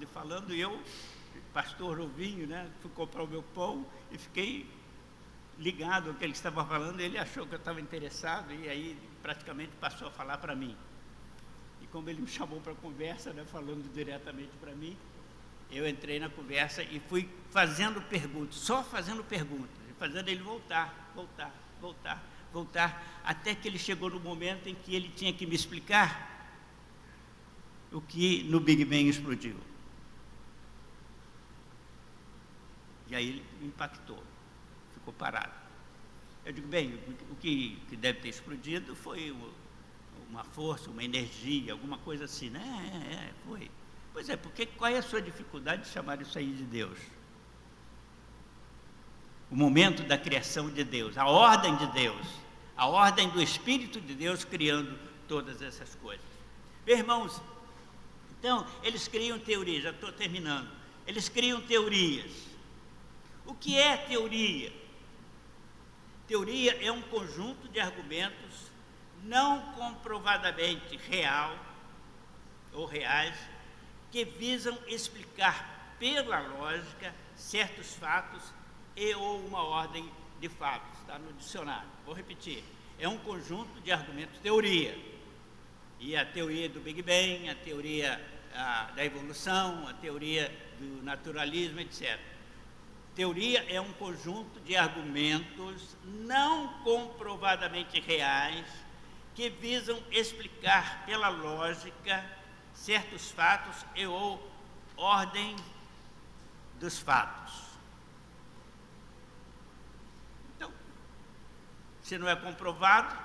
A: falando, e eu, pastor novinho, né, fui comprar o meu pão e fiquei ligado ao que ele estava falando. Ele achou que eu estava interessado, e aí praticamente passou a falar para mim. E como ele me chamou para conversa, né, falando diretamente para mim, eu entrei na conversa e fui fazendo perguntas, só fazendo perguntas, e fazendo ele voltar, até que ele chegou no momento em que ele tinha que me explicar o que no Big Bang explodiu. E aí ele me impactou, ficou parado. Eu digo, bem, o que deve ter explodido foi uma força, uma energia, alguma coisa assim, né? Foi. Pois é, porque qual é a sua dificuldade de chamar isso aí de Deus? O momento da criação de Deus, a ordem de Deus, a ordem do Espírito de Deus criando todas essas coisas. Meus irmãos, então, eles criam teorias, já estou terminando, eles criam teorias. O que é teoria? Teoria é um conjunto de argumentos não comprovadamente real ou reais, que visam explicar pela lógica certos fatos e ou uma ordem de fatos. Está no dicionário. Vou repetir. É um conjunto de argumentos, teoria. E a teoria do Big Bang, a teoria da evolução, a teoria do naturalismo, etc. Teoria é um conjunto de argumentos não comprovadamente reais que visam explicar pela lógica certos fatos e ou ordem dos fatos. Então, se não é comprovado,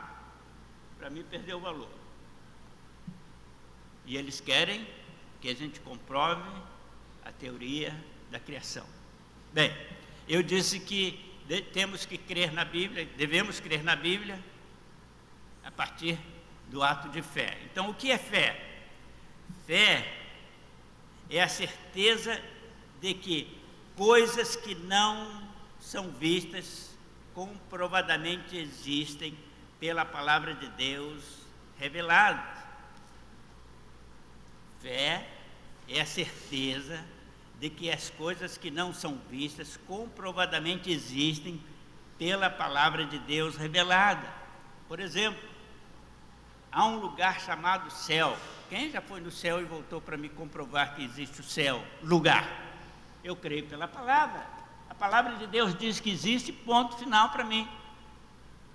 A: para mim perdeu o valor. E eles querem que a gente comprove a teoria da criação. Bem, eu disse que temos que crer na Bíblia, devemos crer na Bíblia a partir do ato de fé. Então, o que é fé? Fé é a certeza de que coisas que não são vistas comprovadamente existem pela palavra de Deus revelada. Fé é a certeza de que as coisas que não são vistas comprovadamente existem pela palavra de Deus revelada. Por exemplo, há um lugar chamado céu. Quem já foi no céu e voltou para me comprovar que existe o céu? Lugar. Eu creio pela palavra. A palavra de Deus diz que existe, ponto final para mim.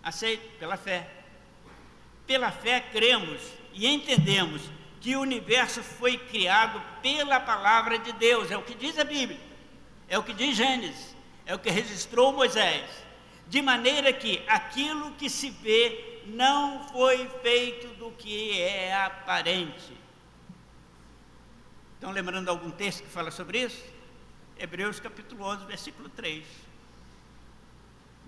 A: Aceito pela fé. Pela fé cremos e entendemos que o universo foi criado pela palavra de Deus. É o que diz a Bíblia. É o que diz Gênesis. É o que registrou Moisés. De maneira que aquilo que se vê não foi feito do que é aparente. Estão lembrando algum texto que fala sobre isso? Hebreus capítulo 11, versículo 3.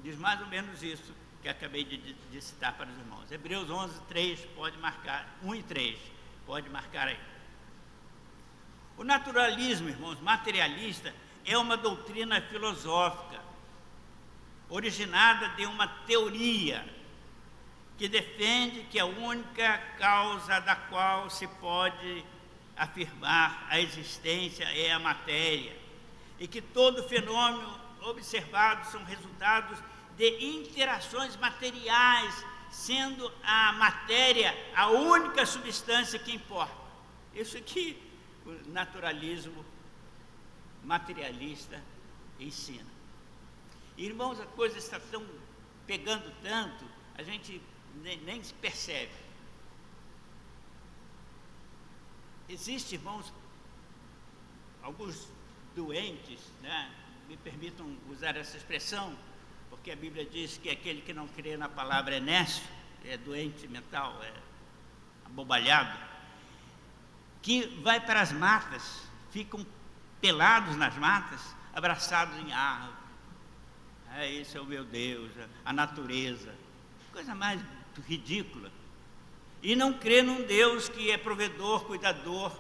A: Diz mais ou menos isso que acabei de citar para os irmãos. Hebreus 11, 3, pode marcar, 1 e 3, pode marcar aí. O naturalismo, irmãos, materialista, é uma doutrina filosófica, originada de uma teoria, que defende que a única causa da qual se pode afirmar a existência é a matéria, e que todo fenômeno observado são resultados de interações materiais, sendo a matéria a única substância que importa. Isso aqui o naturalismo materialista ensina. Irmãos, a coisa está tão pegando tanto, a gente nem se percebe. Existem, irmãos, alguns doentes, né? Me permitam usar essa expressão, porque a Bíblia diz que aquele que não crê na palavra é nécio, é doente mental, é abobalhado, que vai para as matas, ficam pelados nas matas, abraçados em árvore. Esse é o meu Deus, a natureza. Coisa mais ridícula. E não crê num Deus que é provedor, cuidador,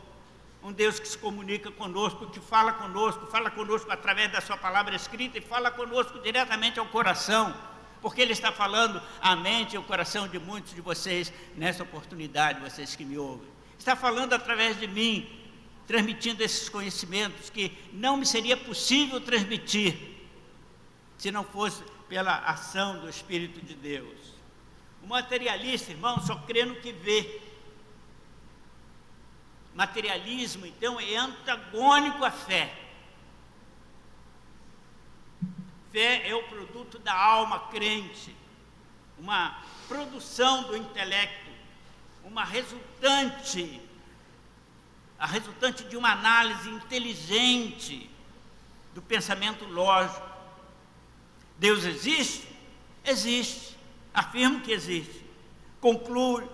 A: um Deus que se comunica conosco, que fala conosco através da sua palavra escrita e fala conosco diretamente ao coração, porque Ele está falando à mente e ao coração de muitos de vocês nessa oportunidade, vocês que me ouvem. Está falando através de mim, transmitindo esses conhecimentos que não me seria possível transmitir se não fosse pela ação do Espírito de Deus. O materialista, irmão, só crê no que vê. Materialismo, então, é antagônico à fé. Fé é o produto da alma crente, uma produção do intelecto, a resultante de uma análise inteligente do pensamento lógico. Deus existe? Existe. Afirmo que existe. Concluo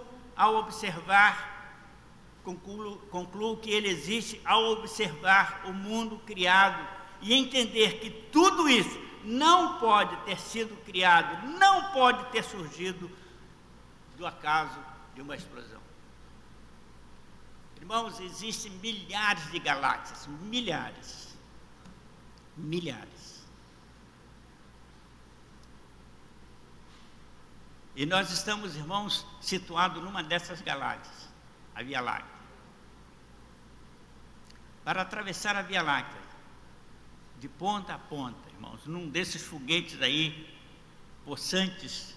A: que Ele existe ao observar o mundo criado e entender que tudo isso não pode ter sido criado, não pode ter surgido do acaso de uma explosão. Irmãos, existem milhares de galáxias, milhares. E nós estamos, irmãos, situados numa dessas galáxias, a Via Láctea. Para atravessar a Via Láctea, de ponta a ponta, irmãos, num desses foguetes aí, possantes,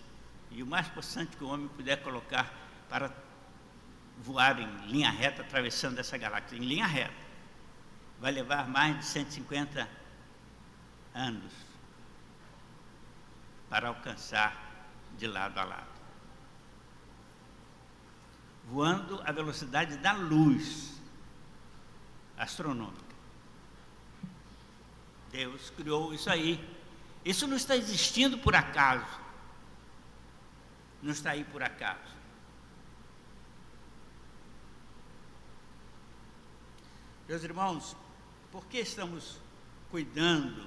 A: e o mais possante que o homem puder colocar para voar em linha reta, atravessando essa galáxia, em linha reta, vai levar mais de 150 anos para alcançar de lado a lado, voando à velocidade da luz astronômica. Deus criou isso aí. Isso não está existindo por acaso. Não está aí por acaso. Meus irmãos, por que estamos cuidando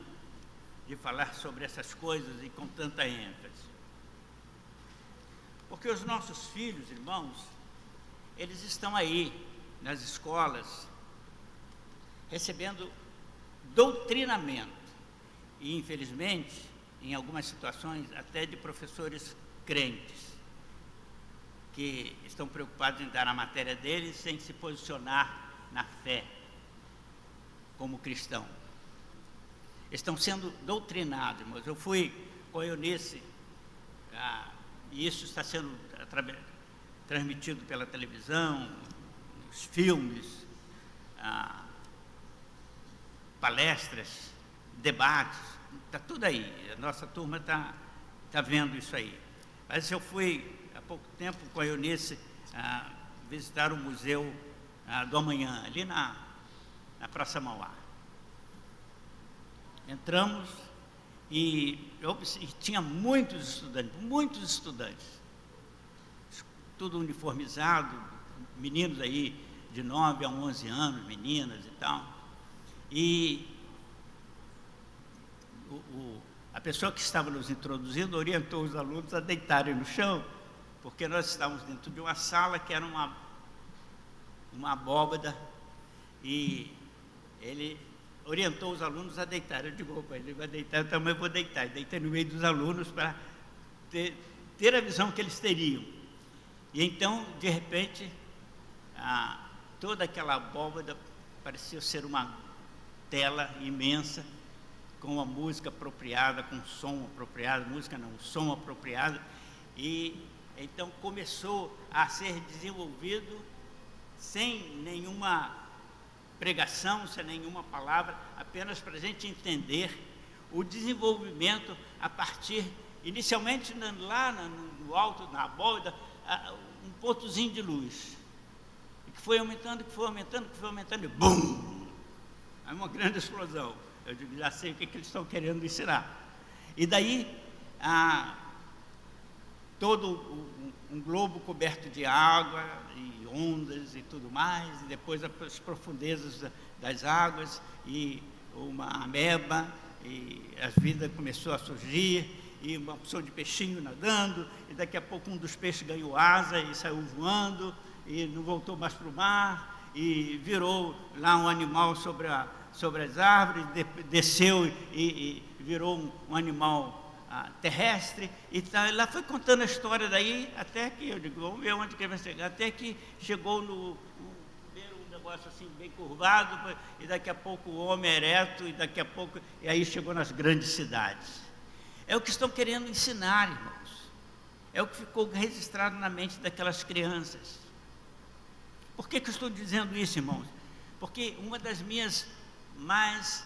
A: de falar sobre essas coisas e com tanta ênfase? Porque os nossos filhos, irmãos, eles estão aí nas escolas recebendo doutrinamento e, infelizmente, em algumas situações, até de professores crentes que estão preocupados em dar a matéria deles sem se posicionar na fé como cristão. Estão sendo doutrinados, irmãos. Eu fui com a Eunice, e isso está sendo transmitido pela televisão, nos filmes, palestras, debates, está tudo aí. A nossa turma está vendo isso aí. Mas eu fui há pouco tempo com a Eunice visitar o Museu do Amanhã, ali na Praça Mauá. Entramos e tinha muitos estudantes, tudo uniformizado, meninos aí de 9 a 11 anos, meninas e tal. E a pessoa que estava nos introduzindo orientou os alunos a deitarem no chão, porque nós estávamos dentro de uma sala que era uma abóbada, e ele orientou os alunos a deitar. Eu digo, opa, ele vai deitar, eu também vou deitar. E deitei no meio dos alunos para ter a visão que eles teriam. E então, de repente, toda aquela abóbada parecia ser uma tela imensa, com a música apropriada, com som apropriado, som apropriado, e então começou a ser desenvolvido sem nenhuma pregação, sem nenhuma palavra, apenas para a gente entender o desenvolvimento a partir, inicialmente lá no alto, na abóbada, um pontozinho de luz, que foi aumentando, e BUM! Aí uma grande explosão. Eu digo, já sei o que eles estão querendo ensinar. E daí, todo um globo coberto de água e ondas e tudo mais, e depois as profundezas das águas e uma ameba, e a vida começou a surgir, e uma opção de peixinho nadando, e daqui a pouco um dos peixes ganhou asa e saiu voando, e não voltou mais para o mar, e virou lá um animal sobre as árvores, desceu e virou um animal terrestre, e tá, ela foi contando a história daí, até que, eu digo, vamos ver onde que vai chegar, até que chegou no negócio assim bem curvado, e daqui a pouco o homem ereto, e aí chegou nas grandes cidades. É o que estão querendo ensinar, irmãos. É o que ficou registrado na mente daquelas crianças. Por que eu estou dizendo isso, irmãos? Porque uma das minhas mais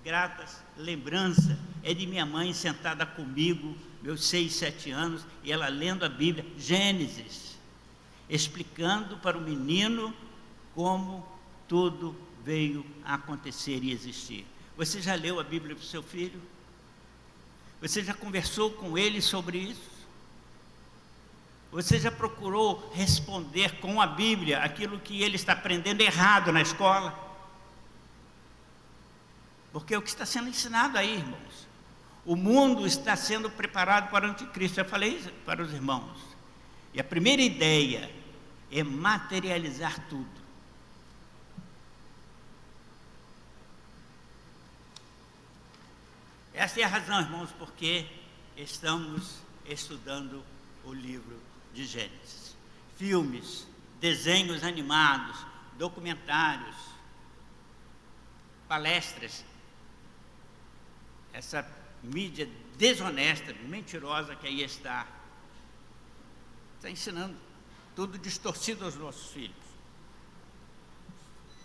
A: gratas lembranças é de minha mãe sentada comigo, meus 6, 7 anos, e ela lendo a Bíblia, Gênesis, explicando para o menino como tudo veio a acontecer e existir. Você já leu a Bíblia para o seu filho? Você já conversou com ele sobre isso? Você já procurou responder com a Bíblia aquilo que ele está aprendendo errado na escola? Porque é o que está sendo ensinado aí, irmãos. O mundo está sendo preparado para o anticristo. Eu falei isso para os irmãos. E a primeira ideia é materializar tudo. Essa é a razão, irmãos, porque estamos estudando o livro de Gênesis. Filmes, desenhos animados, documentários, palestras, essa mídia desonesta, mentirosa que aí está ensinando tudo distorcido aos nossos filhos.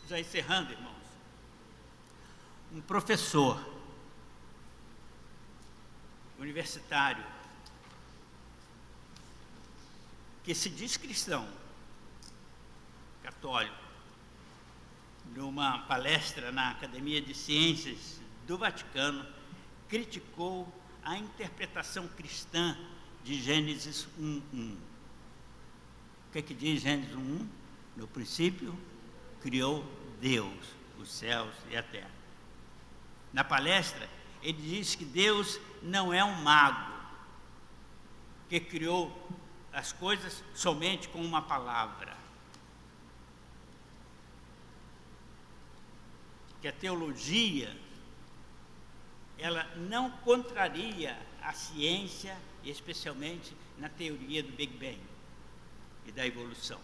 A: Já encerrando, irmãos, um professor universitário que se diz cristão, católico, numa palestra na Academia de Ciências do Vaticano, criticou a interpretação cristã de Gênesis 1:1. O que é que diz Gênesis 1:1? No princípio, criou Deus os céus e a terra. Na palestra, ele diz que Deus não é um mago que criou as coisas somente com uma palavra. Que a teologia, ela não contraria a ciência, especialmente na teoria do Big Bang e da evolução.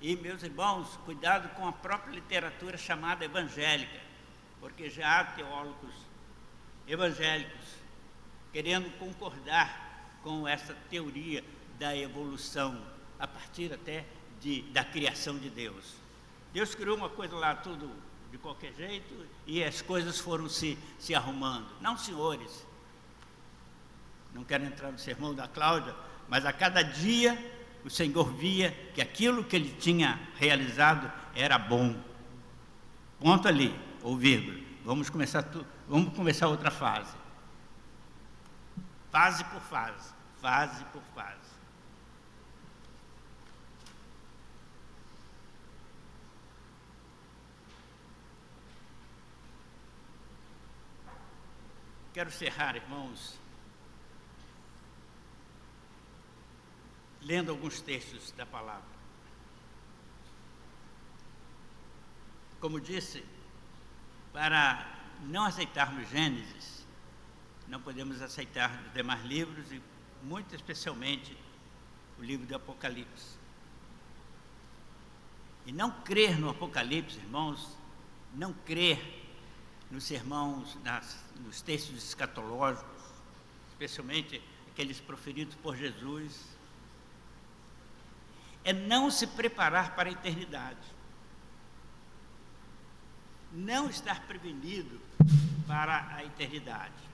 A: E, meus irmãos, cuidado com a própria literatura chamada evangélica, porque já há teólogos evangélicos querendo concordar com essa teoria da evolução, a partir até da criação de Deus. Deus criou uma coisa lá tudo de qualquer jeito e as coisas foram se arrumando. Não, senhores, não quero entrar no sermão da Cláudia, mas a cada dia o Senhor via que aquilo que ele tinha realizado era bom. Ponto ali, ou vírgula. Vamos começar outra fase. Fase por fase, fase por fase. Quero encerrar, irmãos, lendo alguns textos da palavra. Como disse, para não aceitarmos Gênesis, não podemos aceitar os demais livros e muito especialmente o livro do Apocalipse. E não crer no Apocalipse, irmãos, não crer nos sermãos, nos textos escatológicos, especialmente aqueles proferidos por Jesus, é não se preparar para a eternidade. Não estar prevenido para a eternidade.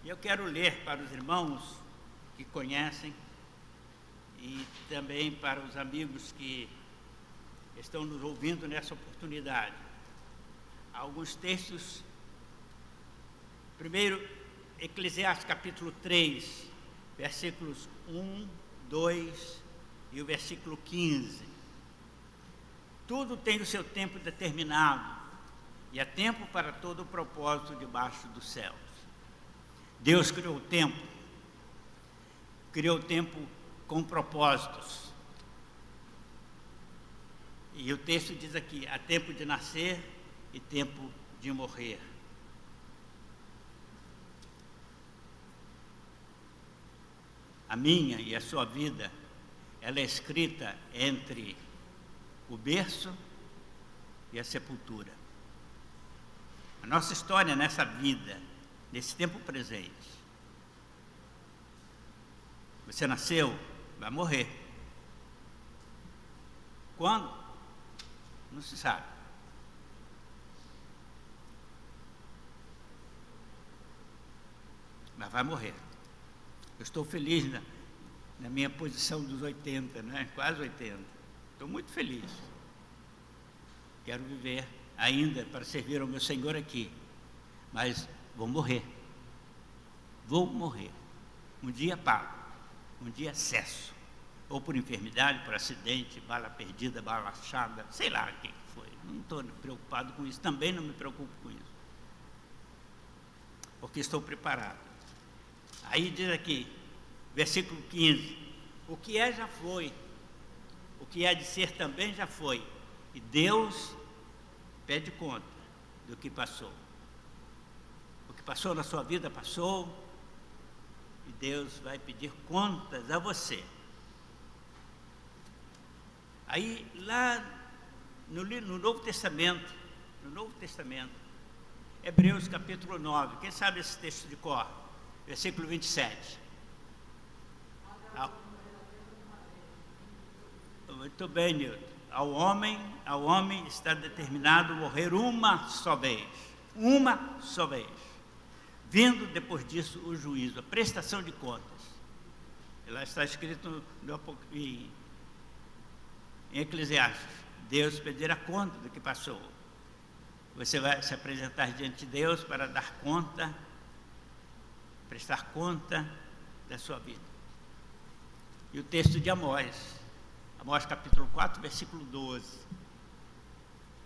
A: E eu quero ler para os irmãos que conhecem e também para os amigos que estão nos ouvindo nessa oportunidade. Alguns textos. Primeiro, Eclesiastes capítulo 3, versículos 1, 2 e o versículo 15. Tudo tem o seu tempo determinado, e há tempo para todo o propósito debaixo dos céus. Deus criou o tempo com propósitos. E o texto diz aqui: há tempo de nascer e tempo de morrer. A minha e a sua vida, ela é escrita entre o berço e a sepultura. A nossa história nessa vida, nesse tempo presente. Você nasceu, vai morrer. Quando? Não se sabe. Mas vai morrer. Eu estou feliz na minha posição dos 80, né? Quase 80. Estou muito feliz. Quero viver ainda para servir ao meu Senhor aqui. Mas vou morrer. Vou morrer. Um dia pago. Um dia cesso. Ou por enfermidade, por acidente, bala perdida, bala achada, sei lá o que foi. Não estou preocupado com isso. Também não me preocupo com isso. Porque estou preparado. Aí diz aqui, versículo 15, o que é já foi, o que há de ser também já foi, e Deus pede conta do que passou. O que passou na sua vida passou, e Deus vai pedir contas a você. Aí lá no Novo Testamento, Hebreus capítulo 9, quem sabe esse texto de cor? Versículo 27. Muito bem, Nilton. Ao homem está determinado morrer uma só vez, vindo depois disso o juízo, a prestação de contas. Lá está escrito em Eclesiastes: Deus pedirá conta do que passou. Você vai se apresentar diante de Deus para dar conta, prestar conta da sua vida. E o texto de Amós capítulo 4, versículo 12.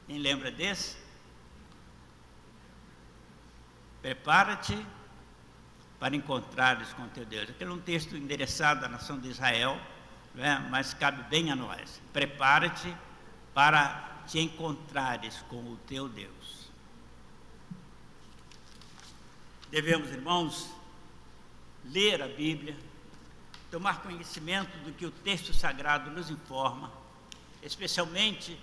A: Quem lembra desse? Prepara-te para encontrares com teu Deus. Aquele é um texto endereçado à nação de Israel, né? Mas cabe bem a nós. Prepara-te para te encontrares com o teu Deus. Devemos, irmãos, ler a Bíblia, tomar conhecimento do que o texto sagrado nos informa, especialmente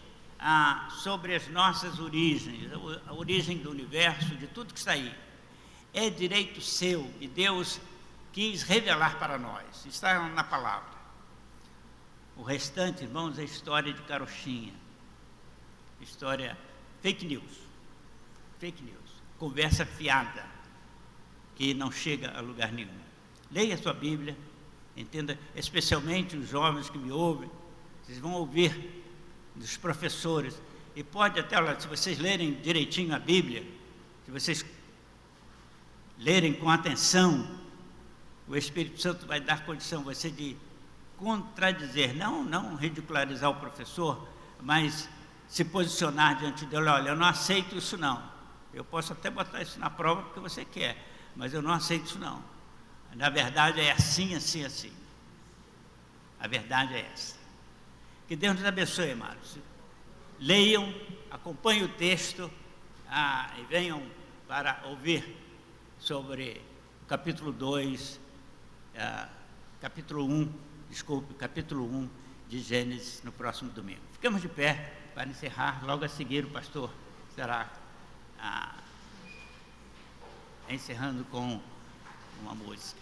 A: sobre as nossas origens, a origem do universo, de tudo que está aí. É direito seu e Deus quis revelar para nós, está na palavra. O restante, irmãos, é história de carochinha, história fake news, conversa fiada, que não chega a lugar nenhum. Leia a sua Bíblia, entenda, especialmente os jovens que me ouvem, vocês vão ouvir dos professores, e pode até, se vocês lerem direitinho a Bíblia, se vocês lerem com atenção, o Espírito Santo vai dar condição a você de contradizer, não ridicularizar o professor, mas se posicionar diante dele: olha, eu não aceito isso não, eu posso até botar isso na prova porque você quer, mas eu não aceito isso não. Na verdade é assim. A verdade é essa. Que Deus nos abençoe, amados. Leiam, acompanhem o texto e venham para ouvir sobre o capítulo 1 de Gênesis no próximo domingo. Ficamos de pé para encerrar. Logo a seguir o pastor estará encerrando com uma música.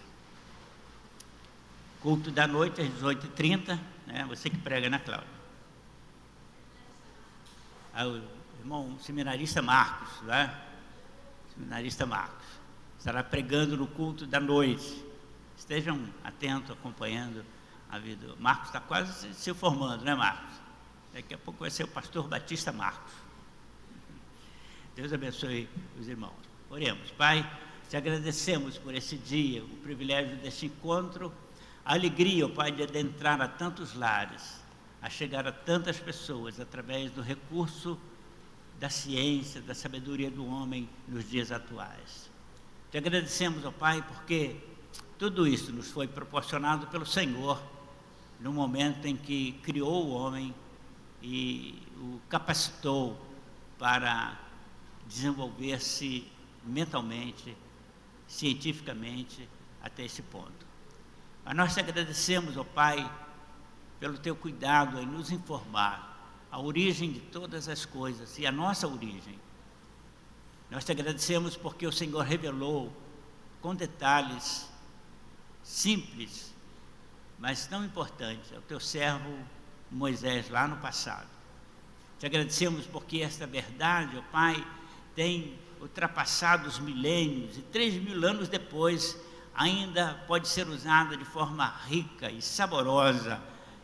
A: Culto da noite às 18h30, né? Você que prega, né, Cláudia? O irmão seminarista Marcos, né? Seminarista Marcos estará pregando no culto da noite. Estejam atentos, acompanhando a vida. Marcos está quase se formando, né, Marcos? Daqui a pouco vai ser o pastor Batista Marcos. Deus abençoe os irmãos. Oremos. Pai, te agradecemos por esse dia, o privilégio desse encontro, a alegria, ó Pai, de adentrar a tantos lares, a chegar a tantas pessoas através do recurso da ciência, da sabedoria do homem nos dias atuais. Te agradecemos, ó Pai, porque tudo isso nos foi proporcionado pelo Senhor no momento em que criou o homem e o capacitou para desenvolver-se mentalmente, cientificamente, até esse ponto. Mas nós te agradecemos, ó Pai, pelo teu cuidado em nos informar a origem de todas as coisas e a nossa origem. Nós te agradecemos porque o Senhor revelou com detalhes simples, mas tão importantes, ao teu servo Moisés lá no passado. Te agradecemos porque esta verdade, ó Pai, tem ultrapassado os milênios e 3.000 anos depois ainda pode ser usada de forma rica e saborosa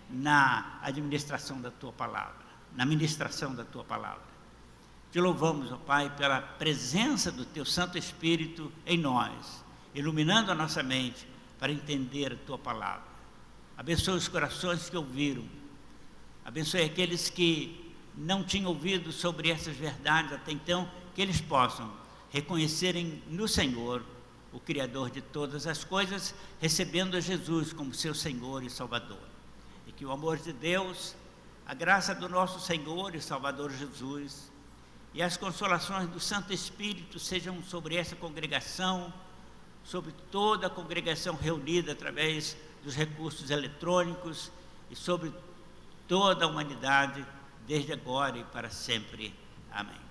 A: na administração da tua palavra, na ministração da tua palavra. Te louvamos, ó Pai, pela presença do teu Santo Espírito em nós, iluminando a nossa mente para entender a tua palavra. Abençoe os corações que ouviram, abençoe aqueles que não tinham ouvido sobre essas verdades até então, que eles possam reconhecerem no Senhor o Criador de todas as coisas, recebendo a Jesus como seu Senhor e Salvador. E que o amor de Deus, a graça do nosso Senhor e Salvador Jesus e as consolações do Santo Espírito sejam sobre essa congregação, sobre toda a congregação reunida através dos recursos eletrônicos e sobre toda a humanidade, desde agora e para sempre. Amém.